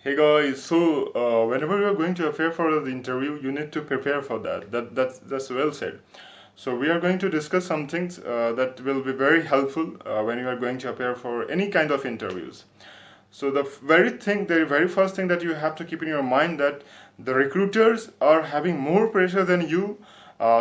Hey guys, so whenever you are going to appear for the interview, you need to prepare for that. That's well said. So we are going to discuss some things that will be very helpful when you are going to appear for any kind of interviews. So the very first thing that you have to keep in your mind that the recruiters are having more pressure than you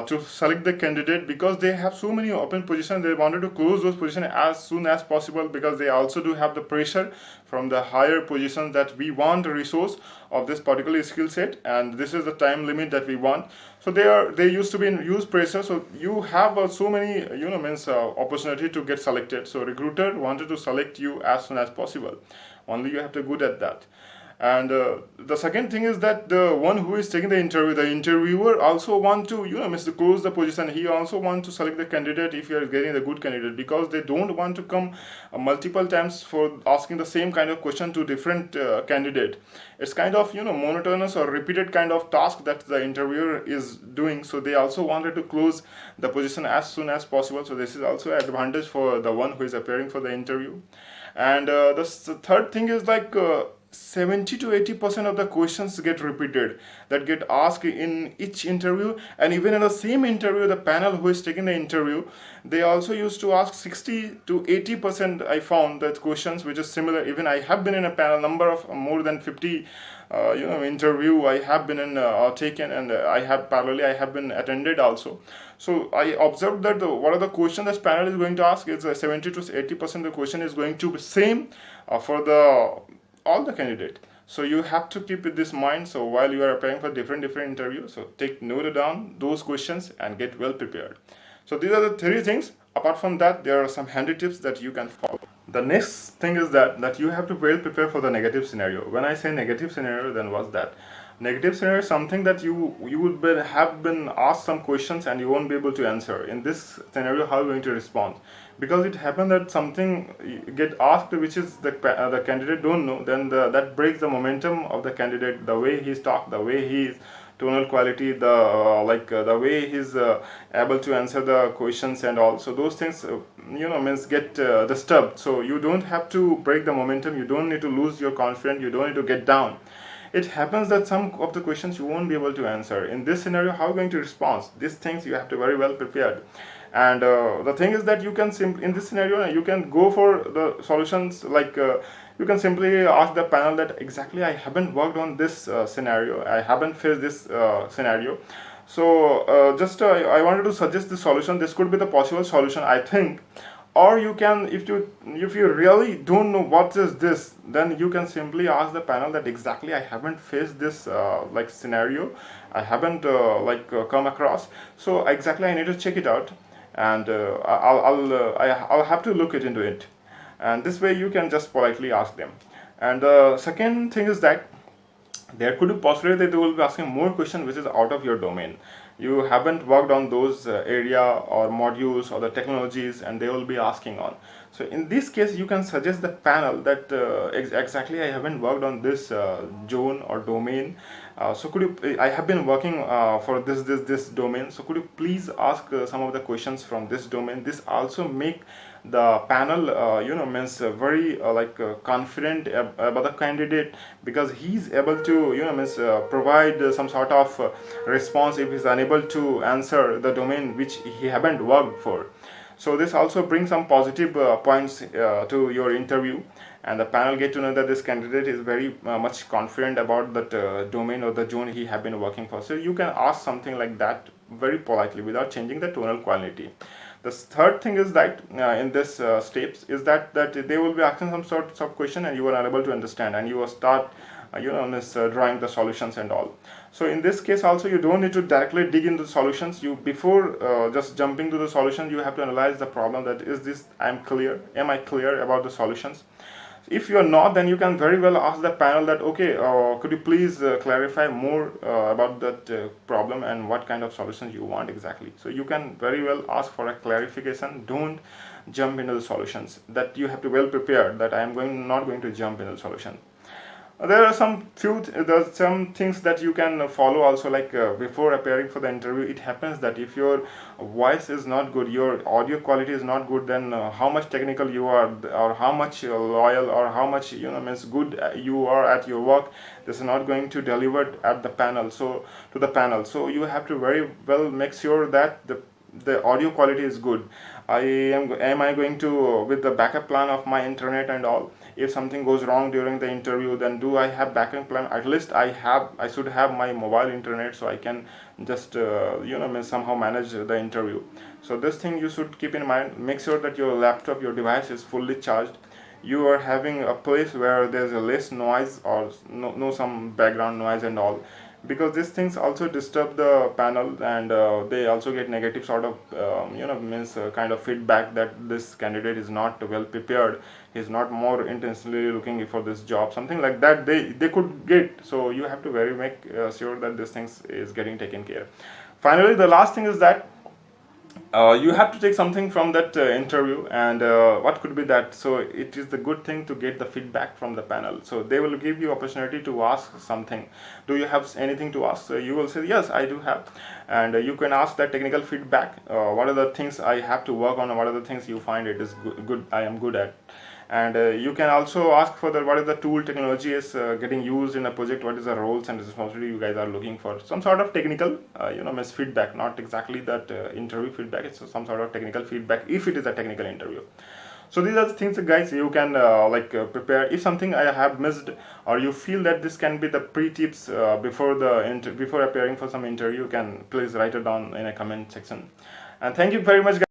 to select the candidate because they have so many open positions. They wanted to close those positions as soon as possible because they also do have the pressure from the higher positions that we want a resource of this particular skill set, and this is the time limit that we want. So they used to be in use pressure. So you have so many means opportunity to get selected. So recruiter wanted to select you as soon as possible. Only you have to good at that. And the second thing is that the one who is taking the interview, the interviewer also want to miss to close the position. He also want to select the candidate if you are getting the good candidate, because they don't want to come multiple times for asking the same kind of question to different candidate. It's kind of monotonous or repeated kind of task that the interviewer is doing. So they also wanted to close the position as soon as possible. So this is also an advantage for the one who is appearing for the interview. And the third thing is like 70 to 80% of the questions get repeated that get asked in each interview. And even in the same interview, the panel who is taking the interview, they also used to ask 60 to 80%. I found that questions which is similar. Even I have been in a panel number of more than 50 interview I have been in taken, and I have been attended also. So I observed that what are the questions this panel is going to ask is 70 to 80% of the question is going to be same for the all the candidate. So you have to keep it this mind. So while you are applying for different interviews, so take note down those questions and get well prepared. So these are the three things. Apart from that, there are some handy tips that you can follow. The next thing is that you have to well prepare for the negative scenario. When I say negative scenario, then what's that? Negative scenario is something that you would have been asked some questions and you won't be able to answer. In this scenario, how are you going to respond? Because it happened that something get asked which is the candidate don't know, then that breaks the momentum of the candidate. The way he's talked, the way he's tonal quality, the way he's able to answer the questions and all. So those things means get disturbed. So you don't have to break the momentum. You don't need to lose your confidence. You don't need to get down. It happens that some of the questions you won't be able to answer. In this scenario, how are you going to respond? These things you have to very well prepared. And the thing is that you can simply, in this scenario, you can go for the solutions like you can simply ask the panel that exactly I haven't worked on this scenario, I haven't faced this scenario. So I wanted to suggest this solution. This could be the possible solution, I think. Or you can, if you really don't know what is this, then you can simply ask the panel that exactly I haven't faced this like scenario, I haven't come across, so exactly I need to check it out, and I'll have to look it into it. And this way you can just politely ask them. And the second thing is that there could be possibility that they will be asking more questions which is out of your domain. You haven't worked on those area or modules or the technologies, and they will be asking on. So in this case, you can suggest the panel that exactly I haven't worked on this zone or domain. So could you? I have been working for this domain. So could you please ask some of the questions from this domain? This also make the panel means very confident about the candidate, because he's able to means provide some sort of response if he's unable to answer the domain which he haven't worked for. So this also brings some positive points to your interview, and the panel get to know that this candidate is very much confident about that domain or the zone he have been working for. So you can ask something like that very politely without changing the tonal quality. The third thing is that in this steps is that they will be asking some sort of question and you are unable to understand, and you will start drawing the solutions and all. So in this case also, you don't need to directly dig into the solutions. You before just jumping to the solution, you have to analyze the problem. That is this, am I clear about the solutions? If you are not, then you can very well ask the panel that okay, could you please clarify more about that problem and what kind of solutions you want exactly. So you can very well ask for a clarification. Don't jump into the solutions. That you have to well prepare that I am not going to jump into the solution. There are there's some things that you can follow also, like before appearing for the interview. It happens that if your voice is not good, your audio quality is not good, then how much technical you are, or how much loyal, or how much means good you are at your work, this is not going to deliver at the panel, so to the panel. So you have to very well make sure that the audio quality is good. Am I going to with the backup plan of my internet and all, if something goes wrong during the interview, then do I have backup plan? At least I should have my mobile internet, so I can just somehow manage the interview. So this thing you should keep in mind. Make sure that your laptop, your device is fully charged. You are having a place where there's a less noise, or no some background noise and all, because these things also disturb the panel, and they also get negative sort of means kind of feedback that this candidate is not well prepared, he's not more intentionally looking for this job, something like that they could get. So you have to very make sure that this things is getting taken care. Finally, the last thing is that you have to take something from that interview, and what could be that? So it is the good thing to get the feedback from the panel, so they will give you opportunity to ask something. Do you have anything to ask? So you will say yes, I do have. And you can ask that technical feedback, what are the things I have to work on, and what are the things you find it is good I am good at. And you can also ask for the what is the tool technology is getting used in a project, what is the roles and responsibility you guys are looking for, some sort of technical miss feedback, not exactly that interview feedback, it's some sort of technical feedback if it is a technical interview. So these are the things, guys, you can prepare. If something I have missed, or you feel that this can be the pre-tips before appearing for some interview, you can please write it down in a comment section. And thank you very much, guys.